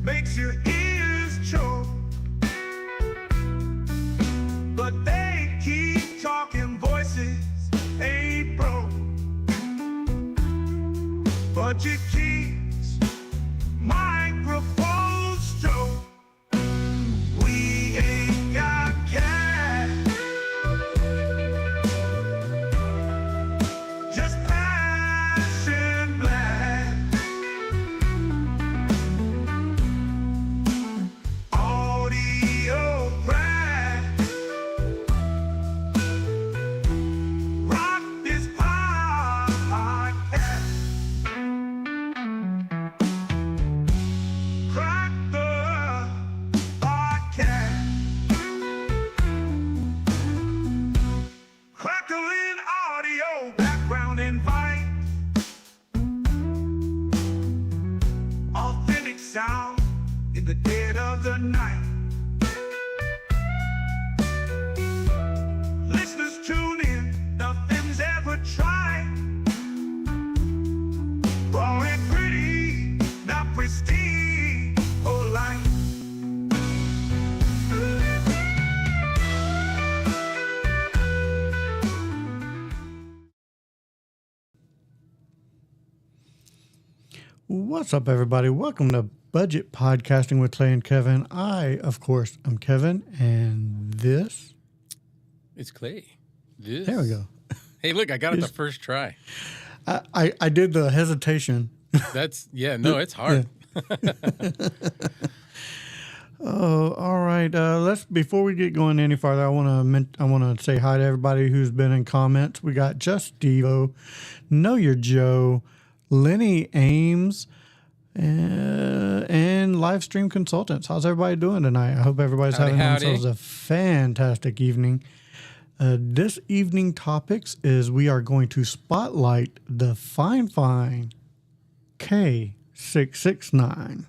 makes your ears choke. But they keep talking, voices ain't broke. Budget keeps microphones stroke. We ain't got cash, just passion black. Audio crack. Rock this podcast. Crack the podcast. Crackling audio, background invite. Authentic sound in the dead of the night. Listeners tune in, nothing's ever tried. Raw and pretty, not pristine or light. What's up, everybody? Welcome to Budget Podcasting with Clay and Kevin. I, of course, am Kevin, and this... It's Clay. This. There we go. Hey, look, I got it the first try. I did the hesitation. That's, no, it's hard. Oh, all right. Before we get going any farther, I want to say hi to everybody who's been in comments. We got Just Stevo, Know Your Joe, Lenny Ames, and Live Stream Consultants. How's everybody doing tonight? I hope everybody's having themselves a fantastic evening. This evening topics is we are going to spotlight the Fifine K669.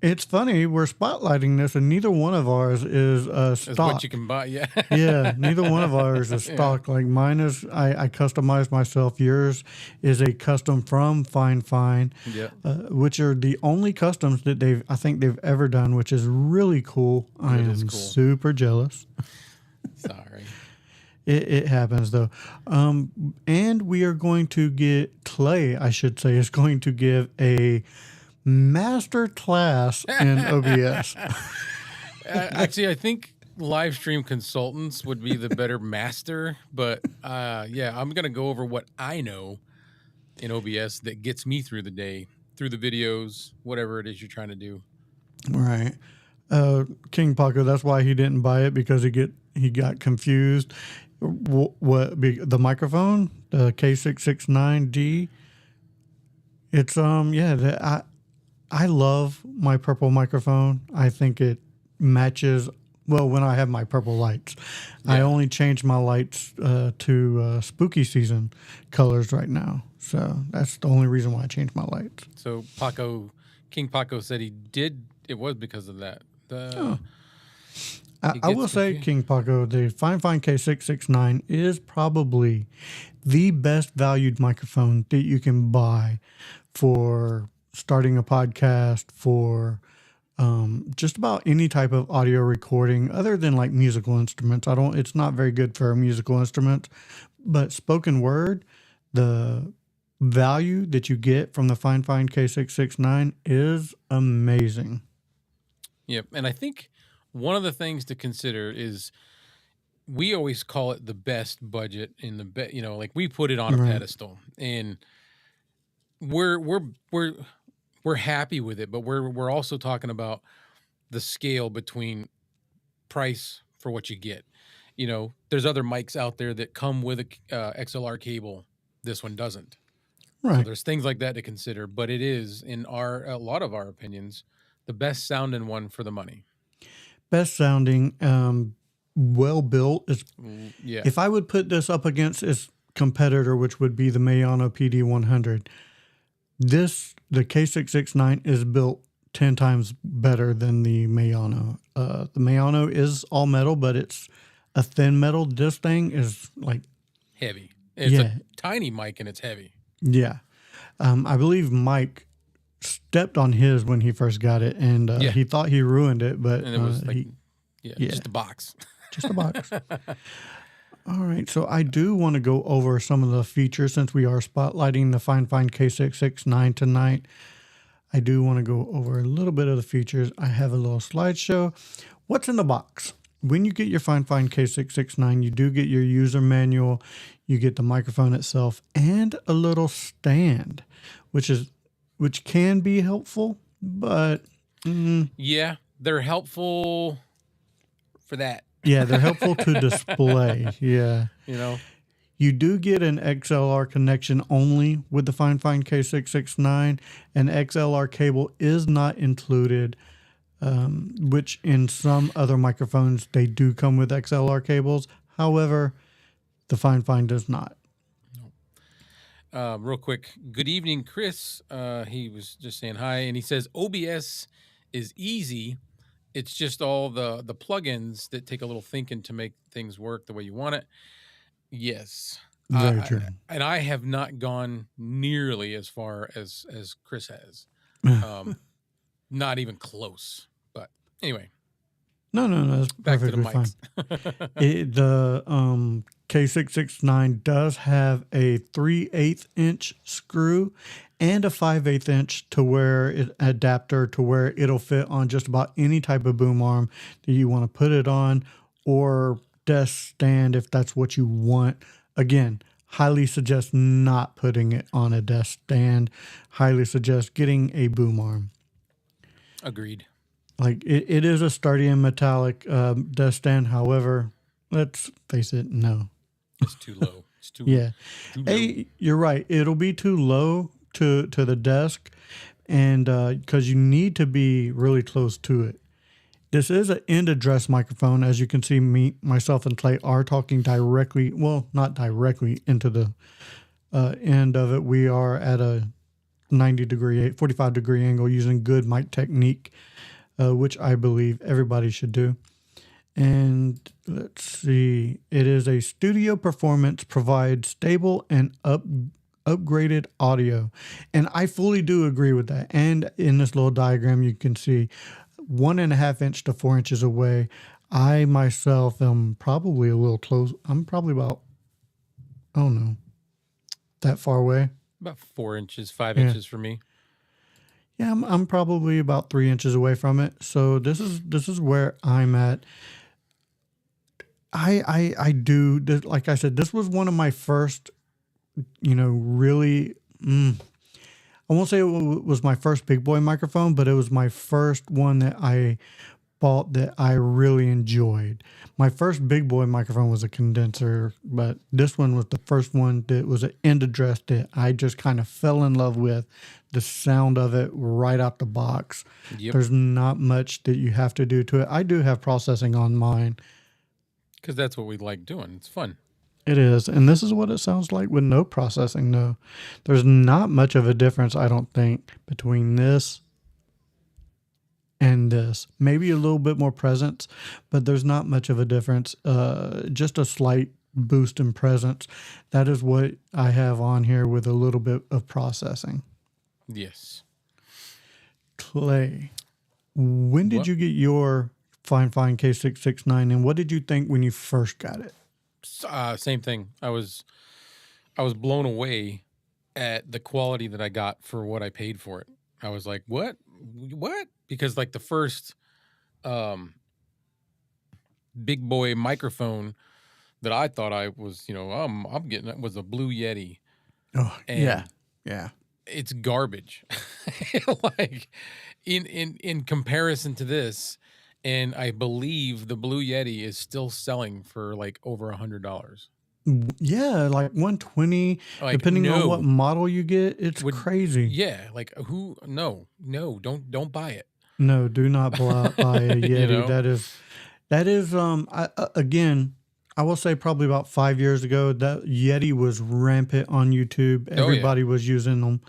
It's funny, we're spotlighting this, and neither one of ours is stock. That's what you can buy, yeah. Yeah, neither one of ours is stock. Like mine is, I customized myself. Yours is a custom from Fifine, which are the only customs that I think they've ever done, which is really cool. I am super jealous. Sorry. It happens though. And we are going to Clay, I should say, is going to give a master class in OBS. Actually, I think Live Stream Consultants would be the better master, but I'm going to go over what I know in OBS that gets me through the day, through the videos, whatever it is you're trying to do. Right. King Paco, that's why he didn't buy it, because he got confused. The microphone, the K669D, it's I love my purple microphone. I think it matches well when I have my purple lights. Yeah. I only change my lights to spooky season colors right now. So that's the only reason why I changed my lights. So King Paco said it was because of that. I will say, King Paco, the Fifine K669 is probably the best valued microphone that you can buy for starting a podcast, for just about any type of audio recording other than like musical instruments. It's not very good for a musical instrument, but spoken word, the value that you get from the Fifine K669 is amazing. Yep. And I think one of the things to consider is we always call it the best budget in the like we put it on a pedestal, and we're happy with it, but we're also talking about the scale between price for what you get. You know, there's other mics out there that come with a XLR cable. This one doesn't. Right. So there's things like that to consider, but it is, in a lot of our opinions, the best sounding one for the money. Best sounding, well built. If I would put this up against its competitor, which would be the Mayano PD100, the K669 is built 10 times better than the Mayano. The Mayano is all metal, but it's a thin metal. This thing is like heavy. It's a tiny mic and it's heavy. Yeah. I believe Mike stepped on his when he first got it, and Yeah. he thought he ruined it, but And it was like, he, yeah, yeah. just a box. just a box. All right, so I do want to go over some of the features since we are spotlighting the Fifine K669 tonight. I do want to go over a little bit of the features. I have a little slideshow. What's in the box? When you get your Fifine K669, you do get your user manual, you get the microphone itself, and a little stand, which can be helpful, but Yeah, they're helpful for that. yeah, they're helpful to display. Yeah. You know, You do get an XLR connection only with the Fifine K669. An XLR cable is not included, which in some other microphones, they do come with XLR cables. However, the Fifine does not. real quick. Good evening, Chris. He was just saying hi, and he says OBS is easy. It's just all the plugins that take a little thinking to make things work the way you want it. Yes. Very true. And I have not gone nearly as far as Chris has. Not even close. But anyway, No, that's back to the perfectly fine. mics. The K669 does have a 3/8 inch screw and a 5/8 inch adapter to where it'll fit on just about any type of boom arm that you want to put it on, or desk stand if that's what you want. Again, highly suggest not putting it on a desk stand. Highly suggest getting a boom arm. Agreed. Like it is a sturdy and metallic desk stand. However, let's face it, no. It's too low. It's too Yeah. too low. Hey, you're right. It'll be too low to the desk, and because you need to be really close to it. This is an end address microphone. As you can see, myself and Clay are talking directly, well, not directly into the end of it. We are at a 45-degree angle using good mic technique, which I believe everybody should do. And let's see, it is a studio performance, provides stable and upgraded audio. And I fully do agree with that. And in this little diagram, you can see 1.5 inch to 4 inches away. I myself am probably a little close. I'm probably about, I don't know, that far away. About 4 inches, 5 inches for me. Yeah, I'm probably about 3 inches away from it. So this is where I'm at. I do this, like I said, this was one of my first, really. I won't say it was my first big boy microphone, but it was my first one that I bought that I really enjoyed. My first big boy microphone was a condenser, but this one was the first one that was an end address that I just kind of fell in love with. The sound of it right out the box. Yep. There's not much that you have to do to it. I do have processing on mine. Because that's what we like doing. It's fun. It is. And this is what it sounds like with no processing, though. There's not much of a difference, I don't think, between this and this. Maybe a little bit more presence, but there's not much of a difference. Just a slight boost in presence. That is what I have on here with a little bit of processing. Yes. Clay, when did you get your Fifine K669, and what did you think when you first got it? Same thing. I was blown away at the quality that I got for what I paid for it. I was like, what? Because like the first big boy microphone that I thought I was, I'm getting was a Blue Yeti. Oh, And yeah. it's garbage. Like in comparison to this, and I believe the Blue Yeti is still selling for like over $100. Yeah, like 120, Like, depending on no. what model you get. It's crazy. Yeah, like who? No, don't buy it. No, do not buy a Yeti. know? That is again, I will say probably about 5 years ago, that Yeti was rampant on YouTube. Everybody was using them.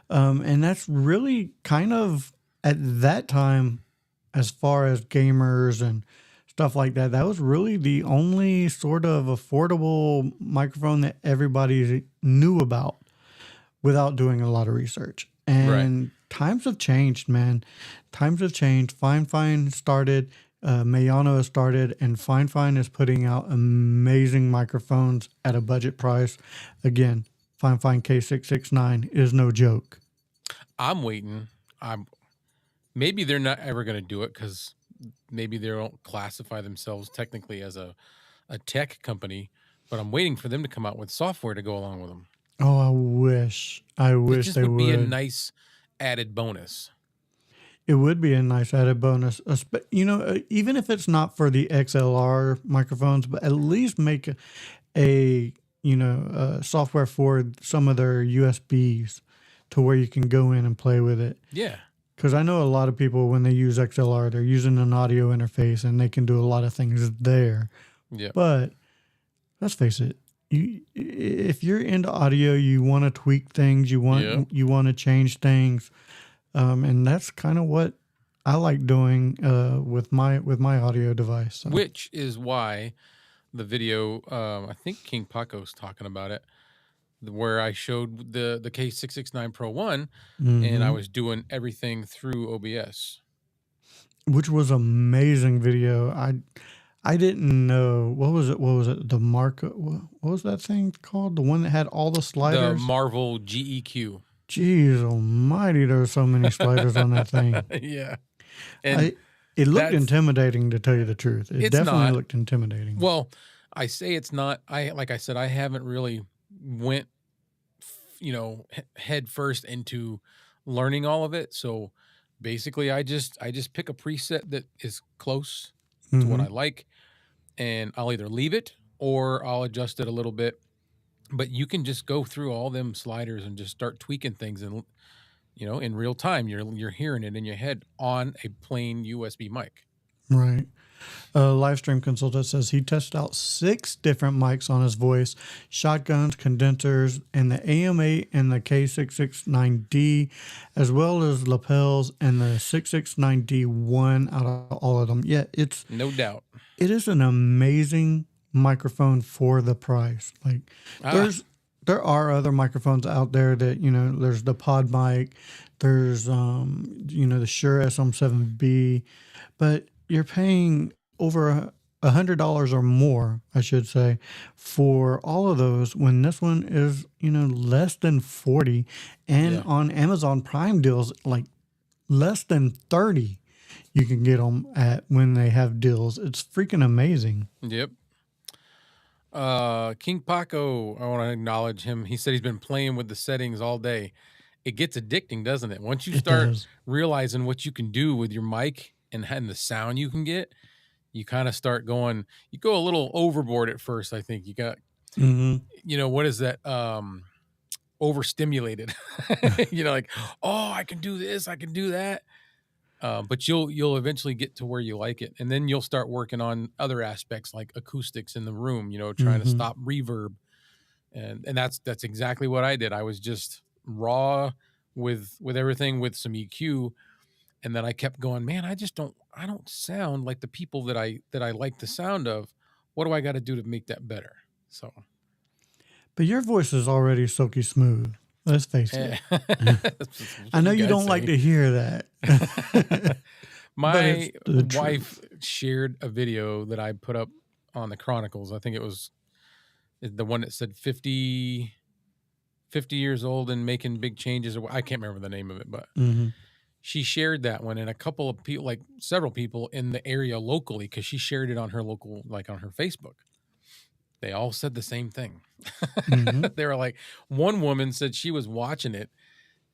And that's really kind of at that time, as far as gamers and stuff like that, that was really the only sort of affordable microphone that everybody knew about without doing a lot of research. And times have changed, man. Times have changed. Fine started. Mayano has started, and Fine is putting out amazing microphones at a budget price. Again, Fifine K669 is no joke. I'm waiting. Maybe they're not ever going to do it because maybe they don't classify themselves technically as a tech company, but I'm waiting for them to come out with software to go along with them. Oh, I wish they would. Be a nice added bonus. It would be a nice added bonus. Even if it's not for the XLR microphones, but at least make a software for some of their USBs to where you can go in and play with it. Yeah. Because I know a lot of people, when they use XLR, they're using an audio interface and they can do a lot of things there. Yeah. But let's face it, if you're into audio, you want to tweak things, you want to change things, and that's kind of what I like doing with my audio device. So. Which is why the video, I think King Paco's talking about it, where I showed the K669 Pro 1, and I was doing everything through OBS. Which was amazing video. I didn't know, what was it? The Marco, what was that thing called? The one that had all the sliders? The Marvel GEQ. Jeez almighty, there were so many sliders on that thing. Yeah. And it looked intimidating, to tell you the truth. It definitely looked intimidating. Well, I say it's not. Like I said, I haven't really went, head first into learning all of it. So basically, I just pick a preset that is close to what I like, and I'll either leave it or I'll adjust it a little bit. But you can just go through all them sliders and just start tweaking things, and in real time, you're hearing it in your head on a plain USB mic. Right. Livestream consultant says he tested out 6 different mics on his voice: shotguns, condensers, and the AM8 and the K669D, as well as lapels and the 669D1 out of all of them. Yeah, it's no doubt. It is an amazing microphone for the price. Like there are other microphones out there that, there's the Pod mic, there's the Shure SM7B, but you're paying over $100 or more, I should say, for all of those, when this one is, less than 40, and on Amazon Prime deals, like less than 30, you can get them at when they have deals. It's freaking amazing. Yep. King Paco, I want to acknowledge him. He said he's been playing with the settings all day. It gets addicting, doesn't it? Once you start realizing what you can do with your mic and the sound you can get, you kind of start going, you go a little overboard at first. I think you got, what is that? Overstimulated, like, oh, I can do this, I can do that. But you'll eventually get to where you like it. And then you'll start working on other aspects like acoustics in the room, trying to stop reverb. And that's exactly what I did. I was just raw with everything, with some EQ. And then I kept going, man, I don't sound like the people that I like the sound of. What do I got to do to make that better? So, but your voice is already silky smooth. Let's face it. I know you don't like to hear that. My wife shared a video that I put up on the Chronicles. I think it was the one that said 50 years old and making big changes. I can't remember the name of it, but she shared that one, and a couple of people, like several people in the area locally, because she shared it on her local, like on her Facebook. They all said the same thing. They were like, one woman said she was watching it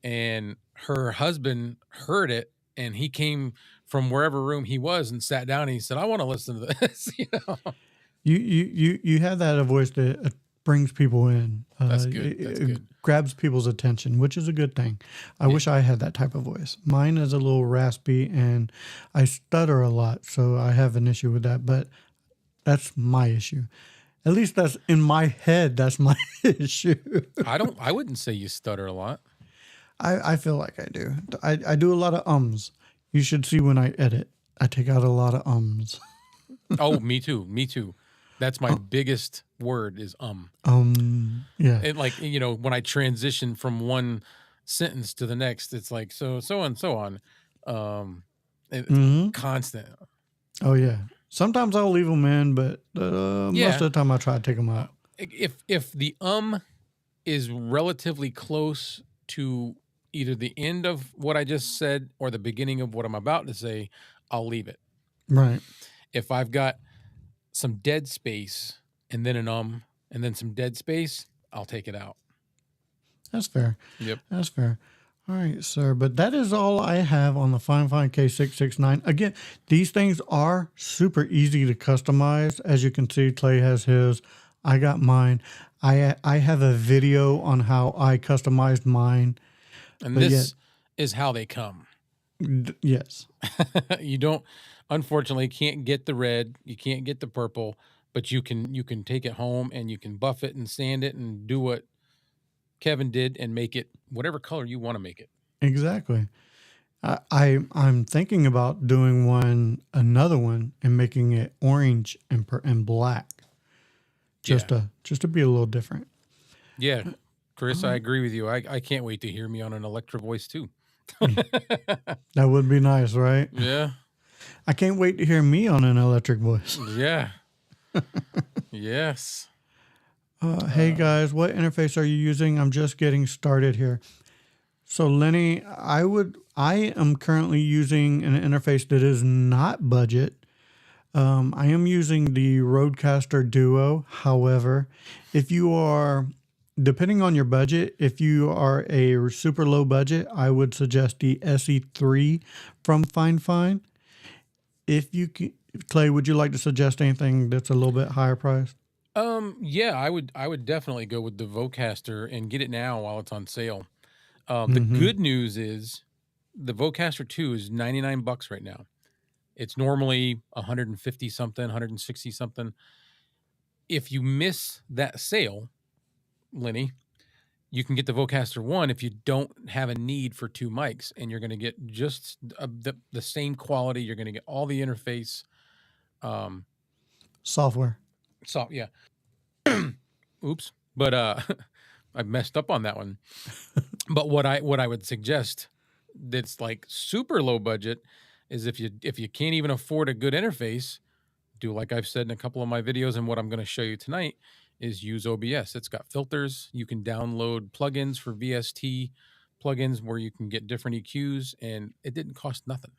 and her husband heard it, and he came from wherever room he was and sat down and he said, I want to listen to this. You have that voice that brings people in. That's good. It grabs people's attention, which is a good thing. I wish I had that type of voice. Mine is a little raspy and I stutter a lot, so I have an issue with that, but that's my issue. At least that's in my head. That's my issue. I wouldn't say you stutter a lot. I feel like I do. I do a lot of ums. You should see when I edit. I take out a lot of ums. Oh, me too. That's my biggest word is. Yeah. And like, when I transition from one sentence to the next. It's like so and so on. It's Mm-hmm. constant. Oh yeah. Sometimes I'll leave them in, but most Yeah. of the time I try to take them out. If the is relatively close to either the end of what I just said or the beginning of what I'm about to say, I'll leave it. Right. If I've got some dead space and then an and then some dead space, I'll take it out. That's fair. Yep. That's fair. All right, sir. But that is all I have on the Fifine K669. Again, these things are super easy to customize. As you can see, Clay has his. I got mine. I have a video on how I customized mine. And But this is how they come. Yes. You don't, unfortunately, can't get the red. You can't get the purple, but you can take it home and you can buff it and sand it and do what Kevin did and make it whatever color you want to make it. Exactly. I'm thinking about doing another one, and making it orange and black, just to be a little different. Yeah, Chris, I agree with you. I can't wait to hear me on an Electro voice too. That would be nice, right? Yeah. I can't wait to hear me on an electric voice. Yeah. Yes. Hey guys, what interface are you using? I'm just getting started here. So Lenny, I am currently using an interface that is not budget. I am using the Rodecaster Duo. However, if you are, depending on your budget, if you are a super low budget, I would suggest the SE3 from Fifine. If you can, Clay, would you like to suggest anything that's a little bit higher priced? Yeah, I would definitely go with the Vocaster and get it now while it's on sale. The good news is the Vocaster 2 is $99 right now. It's normally 150 something, 160 something. If you miss that sale, Lenny, you can get the Vocaster 1 if you don't have a need for two mics, and you're going to get just the same quality. You're going to get all the interface. Software. So yeah. Oops. But I messed up on that one. But what I would suggest that's like super low budget is if you can't even afford a good interface, do like I've said in a couple of my videos, and what I'm going to show you tonight is use OBS. It's got filters. You can download plugins for VST plugins where you can get different EQs, and it didn't cost nothing.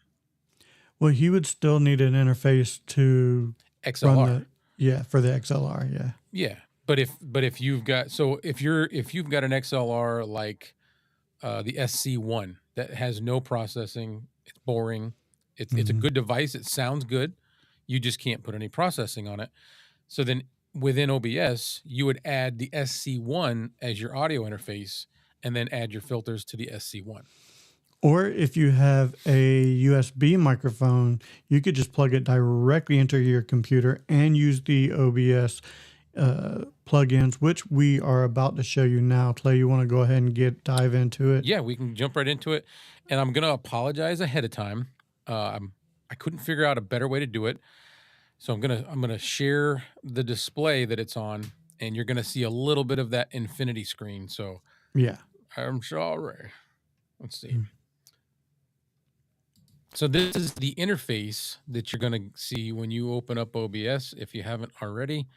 Well, he would still need an interface to XLR. For the XLR, yeah. Yeah. But if you've got if you've got an XLR like the SC1 that has no processing, it's boring. It's a good device. It sounds good. You just can't put any processing on it. So then within OBS, you would add the SC1 as your audio interface, and then add your filters to the SC1. Or if you have a USB microphone, you could just plug it directly into your computer and use the OBS plugins, which we are about to show you now. Clay, you want to go ahead and dive into it? Yeah, we can jump right into it. And I'm going to apologize ahead of time. I couldn't figure out a better way to do it. So I'm going to share the display that it's on, and you're going to see a little bit of that infinity screen. So yeah, I'm sorry. Let's see. So this is the interface that you're going to see when you open up OBS, if you haven't already.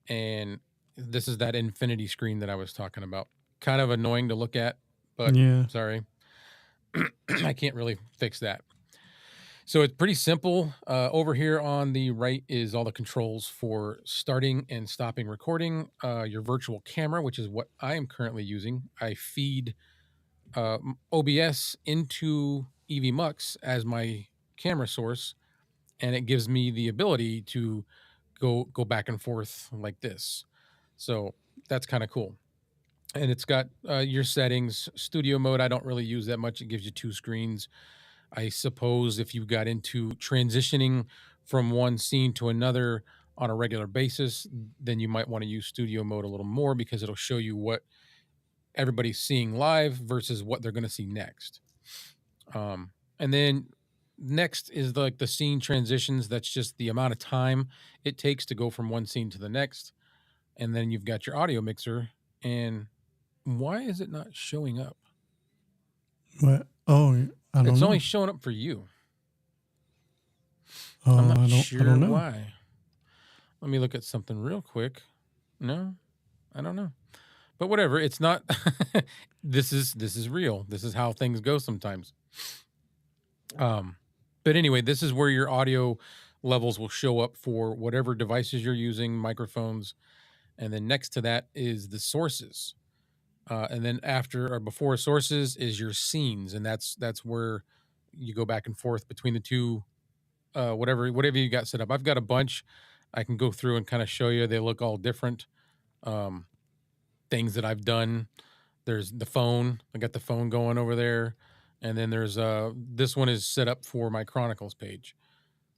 And this is that infinity screen that I was talking about. Kind of annoying to look at, but sorry. I can't really fix that. So it's pretty simple. Over here on the right is all the controls for starting and stopping recording. Your virtual camera, which is what I am currently using. I feed OBS into EVMux as my camera source, and it gives me the ability to go back and forth like this. So that's kind of cool. And it's got your settings. Studio mode, I don't really use that much. It gives you two screens. I suppose if you got into transitioning from one scene to another on a regular basis, then you might want to use studio mode a little more, because it'll show you what everybody's seeing live versus what they're going to see next. And then next is like the scene transitions. That's just the amount of time it takes to go from one scene to the next. And then you've got your audio mixer. And why is it not showing up? What? Oh, I don't It's know. only showing up for you. Oh, I'm not I sure don't know. why. Let me look at something real quick. No, I don't know. But whatever, it's not. This is real. This is how things go sometimes. But anyway, this is where your audio levels will show up for whatever devices you're using, microphones, and then next to that is the sources. And then after or before sources is your scenes, and that's where you go back and forth between the two. Whatever you got set up. I've got a bunch. I can go through and kind of show you. They look all different. Things that I've done. There's the phone. I got the phone going over there, and then there's this one is set up for my Chronicles page.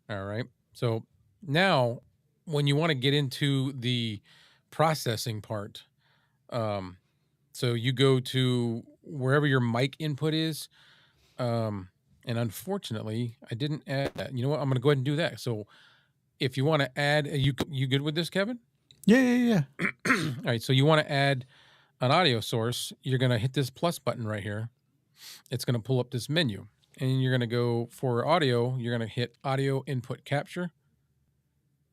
All right. So now, when you want to get into the processing part, so you go to wherever your mic input is. And unfortunately, I didn't add that. You know what? I'm going to go ahead and do that. So if you want to add, you good with this, Kevin? Yeah. All right. So you want to add an audio source. You're going to hit this plus button right here. It's going to pull up this menu. And you're going to go for audio. You're going to hit audio input capture.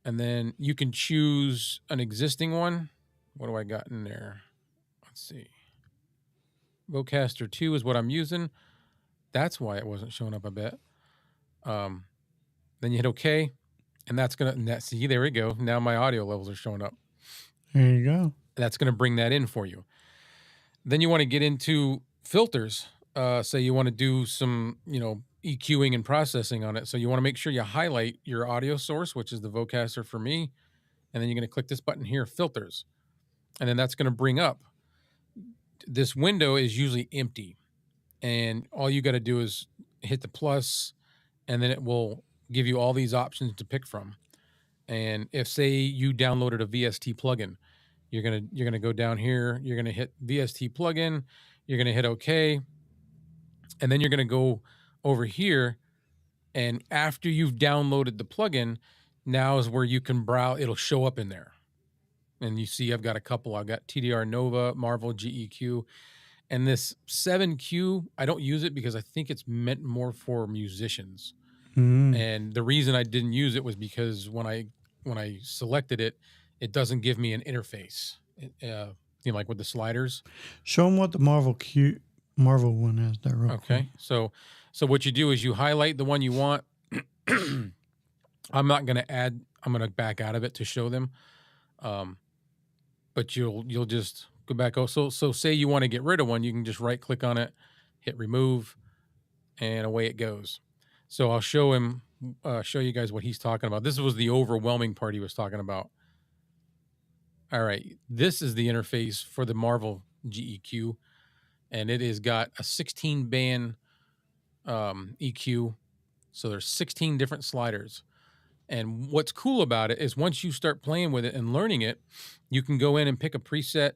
And then you can choose an existing one. What do I got in there? Let's see. Vocaster 2 is what I'm using. That's why it wasn't showing up, I bet. Then you hit OK, and that's going to, see, there we go. Now my audio levels are showing up. There you go. That's going to bring that in for you. Then you want to get into filters. Say you want to do some, EQing and processing on it. So you want to make sure you highlight your audio source, which is the Vocaster for me. And then you're going to click this button here, filters. And then that's going to bring up. This window is usually empty. And all you got to do is hit the plus, and then it will give you all these options to pick from. And if, say, you downloaded a VST plugin, you're gonna go down here. You're gonna hit VST plugin. You're gonna hit OK, and then you're gonna go over here. And after you've downloaded the plugin, now is where you can browse. It'll show up in there, and you see I've got a couple. I've got TDR Nova, Marvel GEQ. And this 7Q, I don't use it because I think it's meant more for musicians. And the reason I didn't use it was because when I selected it, it doesn't give me an interface. Like with the sliders. Show them what the Marvel one is there real quick. So what you do is you highlight the one you want. I'm not going to add. I'm going to back out of it to show them. But you'll just go back. So say you want to get rid of one, you can just right click on it, hit remove, and away it goes. So I'll show you guys what he's talking about. This was the overwhelming part he was talking about. All right, this is the interface for the Marvel GEQ, and it has got a 16-band EQ. So there's 16 different sliders. And what's cool about it is once you start playing with it and learning it, you can go in and pick a preset.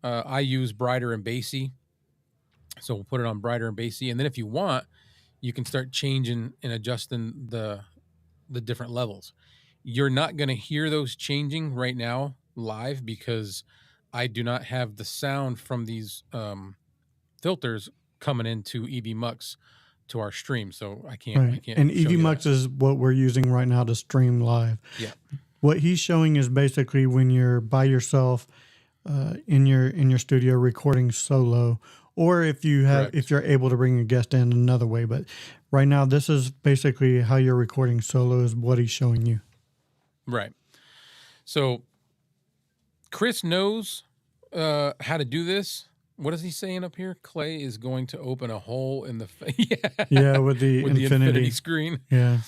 I use brighter and bassy. So we'll put it on brighter and bassy. And then if you want, you can start changing and adjusting the different levels. You're not going to hear those changing right now live because I do not have the sound from these filters coming into EV Mux to our stream. So I can't. Right. I can't. And EV Mux is what we're using right now to stream live. Yeah. What he's showing is basically when you're by yourself in your studio recording solo, or if you're able to bring a guest in another way. But right now, this is basically how you're recording solo is what he's showing you. Right. So Chris knows how to do this. What is he saying up here? Clay is going to open a hole in the yeah, with the infinity screen. Yeah.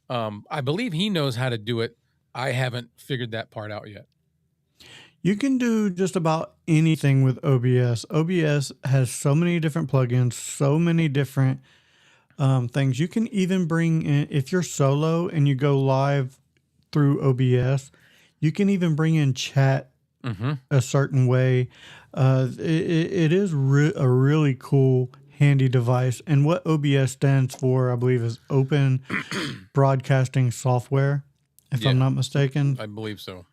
I believe he knows how to do it. I haven't figured that part out yet. You can do just about anything with OBS. OBS has so many different plugins, so many different things. You can even bring in, if you're solo and you go live through OBS, you can even bring in chat a certain way. It is a really cool, handy device. And what OBS stands for, I believe, is Open Broadcasting Software, if I'm not mistaken. I believe so.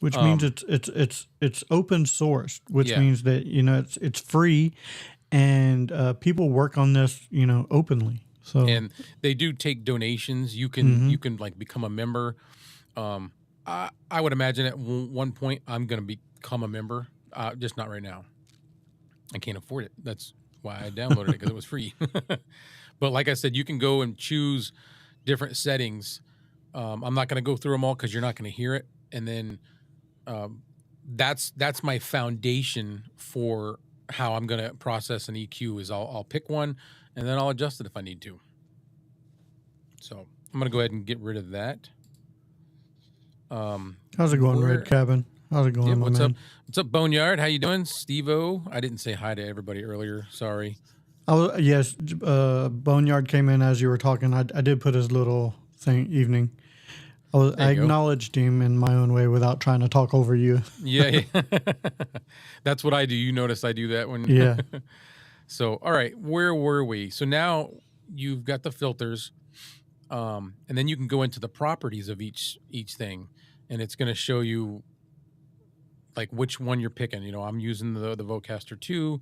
Which means it's open source, which means that it's free, and people work on this, openly. So And they do take donations. You can like become a member. I would imagine at one point I'm going to become a member. Just not right now. I can't afford it. That's why I downloaded it, because it was free. But like I said, you can go and choose different settings. I'm not going to go through them all because you're not going to hear it. And then that's my foundation for how I'm going to process an EQ. Is I'll pick one and then I'll adjust it if I need to. So I'm going to go ahead and get rid of that. how's it going, Red Cabin? How's it going, Yep, my what's man? up? What's up, Boneyard? How you doing? Steve-O. I didn't say hi to everybody earlier. Sorry. Yes, Boneyard came in as you were talking. I did put his little thing evening. I There you go. acknowledged him in my own way without trying to talk over you. Yeah. That's what I do. You notice I do that when. Yeah. So, all right, where were we? So now you've got the filters, and then you can go into the properties of each thing, and it's going to show you like which one you're picking. I'm using the Vocaster 2.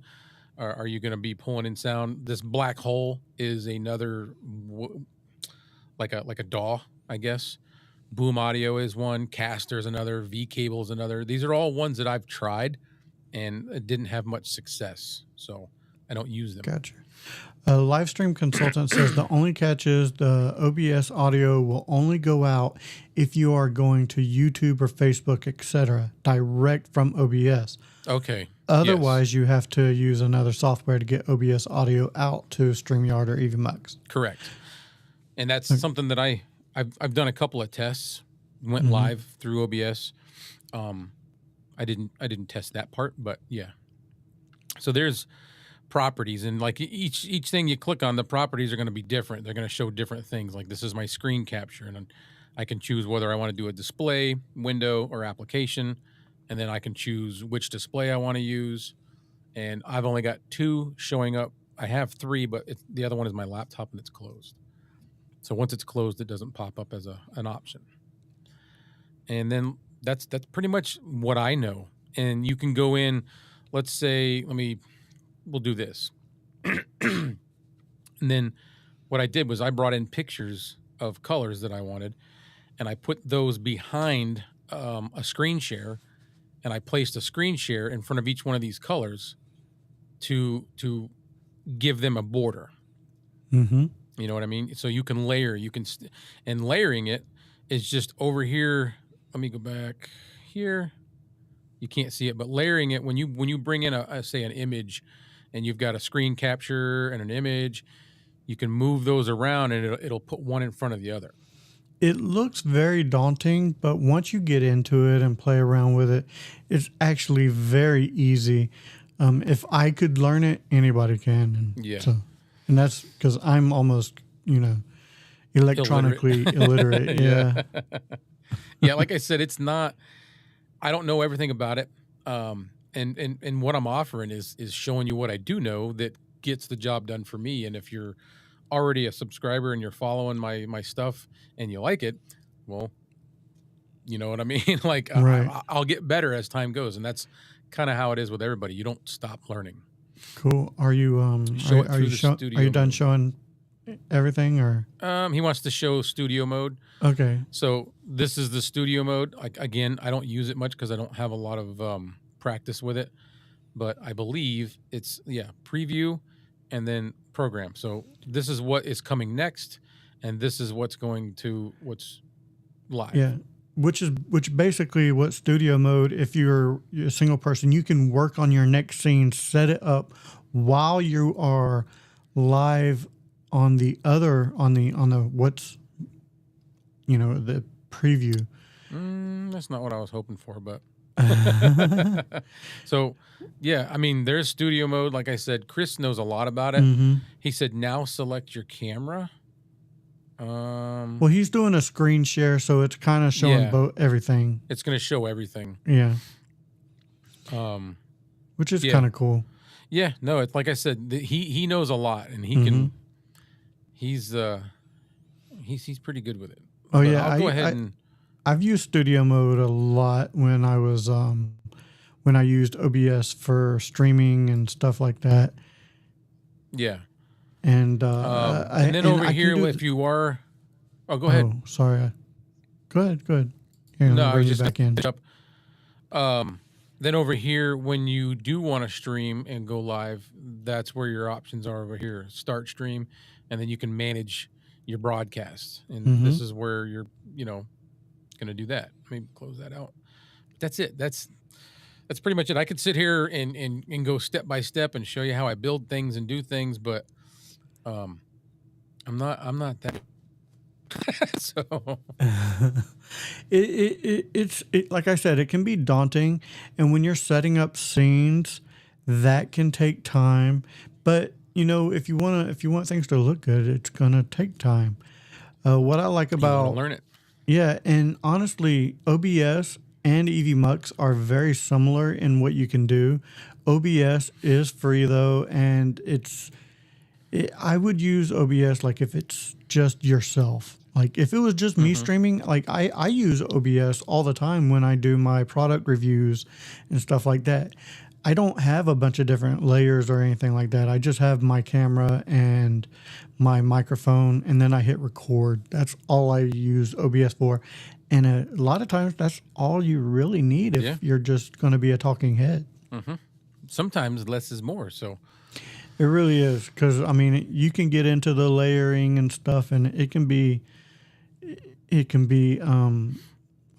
Are you going to be pulling in sound? This black hole is another, like a DAW, I guess. Boom Audio is one. Caster is another. V Cable is another. These are all ones that I've tried, and it didn't have much success, so I don't use them. Gotcha. A live stream consultant says the only catch is the OBS audio will only go out if you are going to YouTube or Facebook, etc., direct from OBS. Okay. Otherwise, you have to use another software to get OBS audio out to StreamYard or EVMux. Correct. And that's something that I've done a couple of tests, went live through OBS. I didn't test that part, but yeah. So there's properties, and like each thing you click on, the properties are going to be different. They're going to show different things. Like this is my screen capture, and I can choose whether I want to do a display, window, or application, and then I can choose which display I want to use. And I've only got 2 showing up. I have 3, but the other one is my laptop, and it's closed. So once it's closed, it doesn't pop up as an option. And then that's pretty much what I know. And you can go in, let's say, we'll do this. And then what I did was I brought in pictures of colors that I wanted, and I put those behind a screen share, and I placed a screen share in front of each one of these colors to give them a border. Mm-hmm. You know what I mean? So you can layer, and layering it is just over here. Let me go back here. You can't see it, but layering it, when you bring in say an image, and you've got a screen capture and an image, you can move those around, and it'll put one in front of the other. It looks very daunting, but once you get into it and play around with it, it's actually very easy. If I could learn it, anybody can. And Yeah. And that's because I'm almost, electronically illiterate. Yeah. Yeah, like I said, it's not. I don't know everything about it, and what I'm offering is showing you what I do know that gets the job done for me. And if you're already a subscriber and you're following my stuff and you like it, well, you know what I mean. Like Right. I'll get better as time goes, and that's kind of how it is with everybody. You don't stop learning. Cool. Are you Show it are through you the show, studio are you done mode. showing everything or He wants to show studio mode. okay? So this is the studio mode. Again, I don't use it much because I don't have a lot of practice with it. But I believe it's preview and then program. So this is what is coming next, and this is what's live. Yeah. Which basically what studio mode, if you're a single person, you can work on your next scene, set it up while you are live on the what's the preview. That's not what I was hoping for, but so yeah, I mean, there's studio mode. Like I said, Chris knows a lot about it. Mm-hmm. He said, now select your camera. Well, he's doing a screen share, so it's kind of showing everything. It's going to show everything. Yeah. Which is kind of cool. Yeah, no, it's like I said, he knows a lot, and he can. He's pretty good with it. Oh But yeah, I'll go ahead and. I've used studio mode a lot when I was when I used OBS for streaming and stuff like that, Yeah. And And then over here, if you are, oh, go ahead. Oh, sorry. Go ahead. Here, let No, me I was bring you just back gonna in. finish up. Then over here, when you do want to stream and go live, that's where your options are over here. Start stream, and then you can manage your broadcasts. And Mm-hmm. this is where you're, going to do that. Maybe close that out. That's it. That's pretty much it. I could sit here and go step by step and show you how I build things and do things, but um, I'm not that. So It's like I said, it can be daunting, and when you're setting up scenes, that can take time. But if you want things to look good, it's gonna take time. What I like you want to about learn it. Yeah, and honestly, OBS and EVMux are very similar in what you can do. OBS is free though, and I would use OBS like if it's just yourself. Like if it was just me streaming, like I use OBS all the time when I do my product reviews and stuff like that. I don't have a bunch of different layers or anything like that. I just have my camera and my microphone, and then I hit record. That's all I use OBS for. And a lot of times that's all you really need if you're just going to be a talking head. Sometimes less is more. So It really is, because I mean, you can get into the layering and stuff, and it can be.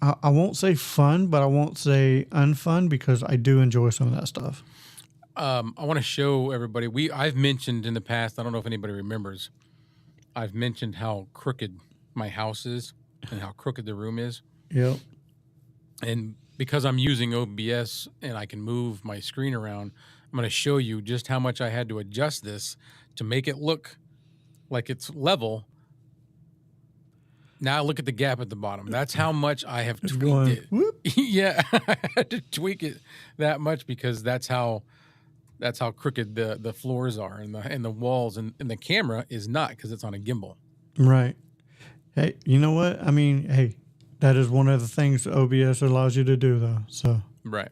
I won't say fun, but I won't say unfun, because I do enjoy some of that stuff. I want to show everybody. I've mentioned in the past. I don't know if anybody remembers. I've mentioned how crooked my house is and how crooked the room is. Yep. And because I'm using OBS and I can move my screen around, I'm going to show you just how much I had to adjust this to make it look like it's level. Now look at the gap at the bottom. That's how much I have tweaked it. Whoop. Yeah, I had to tweak it that much because that's how crooked the floors are and the walls, and the camera is not, because it's on a gimbal. Right. Hey, you know what? I mean, hey, that is one of the things OBS allows you to do, though. So. Right.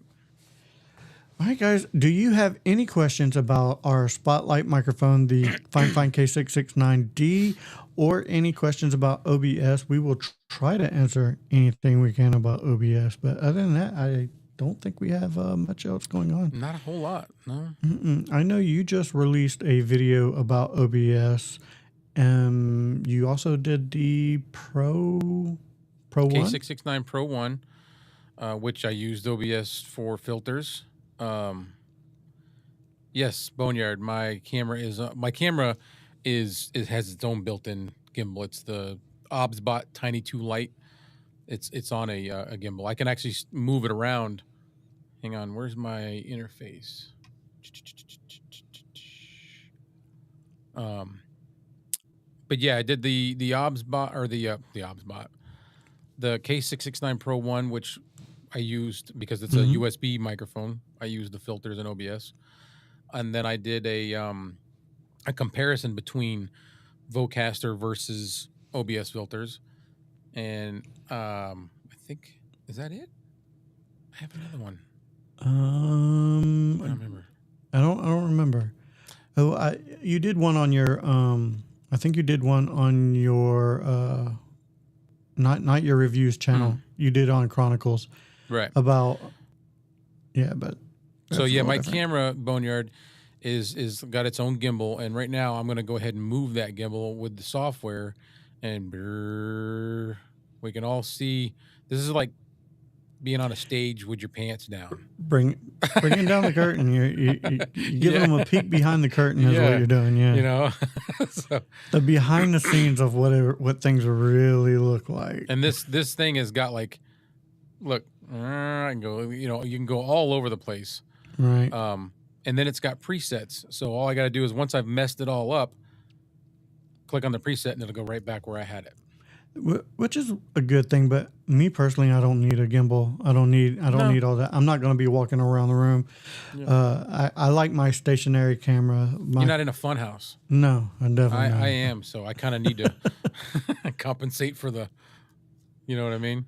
All right, guys. Do you have any questions about our Spotlight microphone, the Fifine K669D, or any questions about OBS? We will try to answer anything we can about OBS. But other than that, I don't think we have much else going on. Not a whole lot, no. I know you just released a video about OBS. You also did the Pro 1? K669 Pro 1, which I used OBS for filters. Yes, Boneyard. My camera has its own built-in gimbal. It's the OBSBot Tiny 2 Lite. It's on a gimbal. I can actually move it around. Hang on, where's my interface? But yeah, I did the OBSBot, or the OBSBot, the K669 Pro 1, which I used because it's a USB microphone. I used the filters in OBS, and then I did a comparison between Vocaster versus OBS filters, and I think, is that it? I have another one. I don't remember. I don't remember. Oh, you did one on your I think you did one on your not your reviews channel. You did on Chronicles. Right. About but so yeah, my camera, Boneyard, is got its own gimbal, and right now I'm going to go ahead and move that gimbal with the software, and we can all see. This is like being on a stage with your pants down. Bringing down the curtain. You're giving them a peek behind the curtain is what you're doing. Yeah, you know, so, the behind the scenes of what things really look like. And this thing has got like, look, I can go. You know, you can go all over the place. Right. And then it's got presets. So all I got to do is, once I've messed it all up, click on the preset and it'll go right back where I had it. Which is a good thing, but me personally, I don't need a gimbal. I don't need all that. I'm not going to be walking around the room. Yeah. I like my stationary camera. You're not in a fun house. No, I definitely not. I am, so I kind of need to compensate for the, you know what I mean?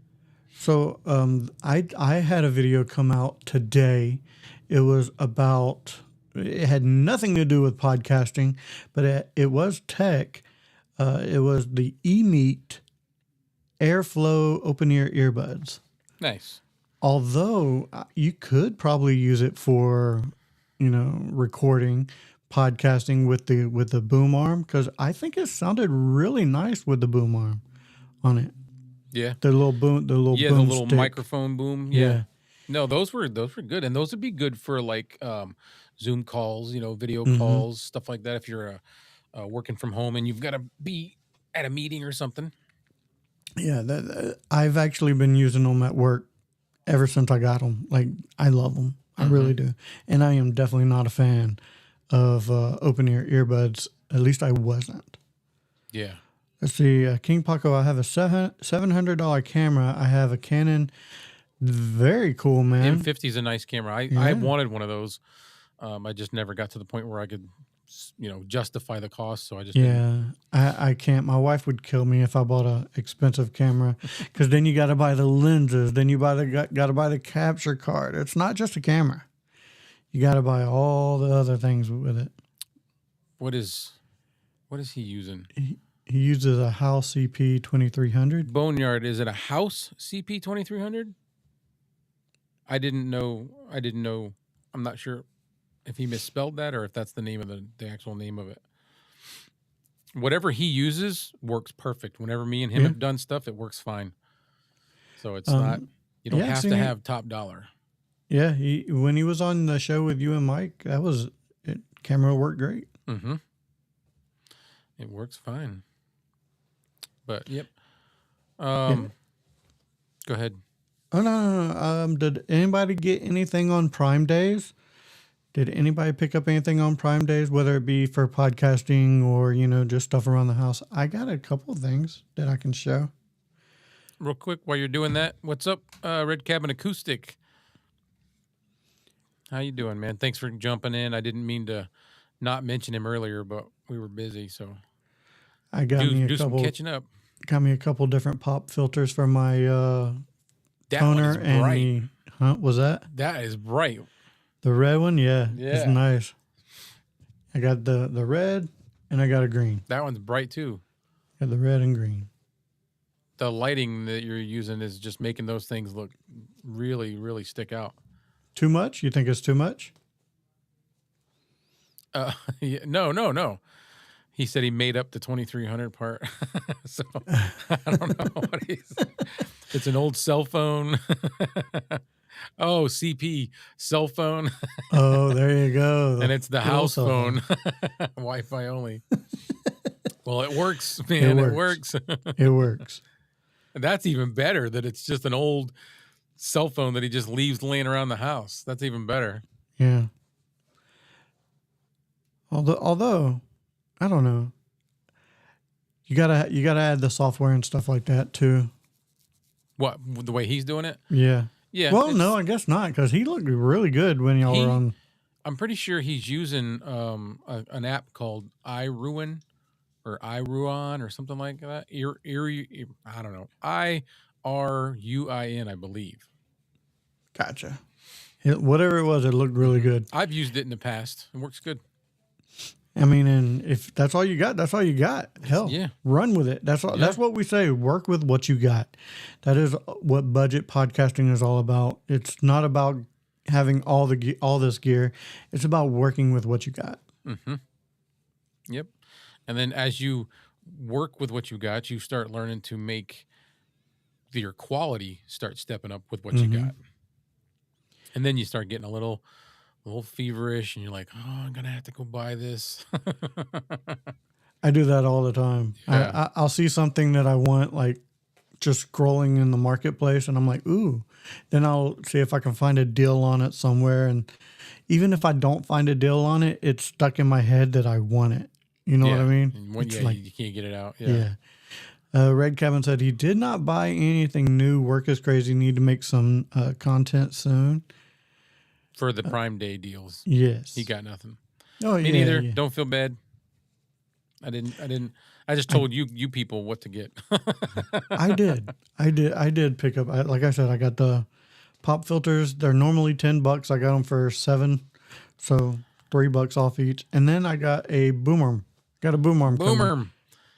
So I had a video come out today. It was about It had nothing to do with podcasting, but it was tech. It was the eMeet Airflow open ear earbuds. Nice. Although you could probably use it for, recording, podcasting with the boom arm, because I think it sounded really nice with the boom arm on it. Yeah. The little boom stick. Microphone boom. Yeah. No, those were good, and those would be good for like Zoom calls, video calls, stuff like that. If you're working from home and you've got to be at a meeting or something. Yeah, I've actually been using them at work ever since I got them. Like, I love them. I really do. And I am definitely not a fan of open ear earbuds. At least I wasn't. Yeah. Let's see. King Paco, I have a $700 camera. I have a Canon. Very cool, man. M50 is a nice camera. I wanted one of those. I just never got to the point where I could, justify the cost. So I just didn't. I can't. My wife would kill me if I bought an expensive camera, because then you got to buy the lenses. Then you got to buy the capture card. It's not just a camera. You got to buy all the other things with it. What is he using? He uses a House CP 2300. Boneyard, is it a House CP 2300? I didn't know. I'm not sure if he misspelled that or if that's the name of the actual name of it. Whatever he uses works perfect. Whenever me and him have done stuff, it works fine. So it's not, you don't have to have top dollar. Yeah, when he was on the show with you and Mike, camera worked great. Mm-hmm. It works fine. But yep. Go ahead. Oh no. Did anybody get anything on Prime Days? Did anybody pick up anything on Prime Days, whether it be for podcasting or, just stuff around the house? I got a couple of things that I can show. Real quick, while you're doing that, what's up, Red Cabin Acoustic? How you doing, man? Thanks for jumping in. I didn't mean to not mention him earlier, but we were busy, so I got some catching up. Got me a couple different pop filters for my that toner one is bright. And was that? That is bright. The red one, yeah. It's nice. I got the red and I got a green. That one's bright too. Got the red and green. The lighting that you're using is just making those things look really, really stick out. Too much? You think it's too much? No. He said he made up the 2300 part. So I don't know what he's. It's an old cell phone. Oh, CP cell phone. Oh, there you go. And it's the house phone. Wi-Fi only. Well, it works, man. It works. It works. That's even better, that it's just an old cell phone that he just leaves laying around the house. That's even better. Yeah. Although I don't know. You gotta add the software and stuff like that too. What, the way he's doing it? Yeah. Yeah. Well, no, I guess not, because he looked really good when y'all were on. I'm pretty sure he's using an app called iRuin or iRuon or something like that. I don't know. IRUIN, I believe. Gotcha. Whatever it was, it looked really good. I've used it in the past. It works good. I mean, and if that's all you got, that's all you got. Hell, yeah. Run with it. That's all. Yeah. That's what we say. Work with what you got. That is what budget podcasting is all about. It's not about having all this gear. It's about working with what you got. Mm-hmm. Yep. And then as you work with what you got, you start learning to make your quality start stepping up with what you got. And then you start getting a little feverish, and you're like, oh, I'm gonna have to go buy this. I do that all the time. Yeah. I'll see something that I want, like just scrolling in the marketplace, and I'm like, ooh. Then I'll see if I can find a deal on it somewhere, and even if I don't find a deal on it, it's stuck in my head that I want it. You know what I mean? You can't get it out. Yeah. Red Cabin said he did not buy anything new. Work is crazy. Need to make some content soon. For the Prime Day deals. Yes. He got nothing. Oh, Me neither. Yeah. Don't feel bad. I didn't. I just told you people what to get. I did pick up. Like I said, I got the pop filters. They're normally $10. I got them for $7. So $3 off each. And then I got a boom arm. Got a boom arm. Boom coming. arm.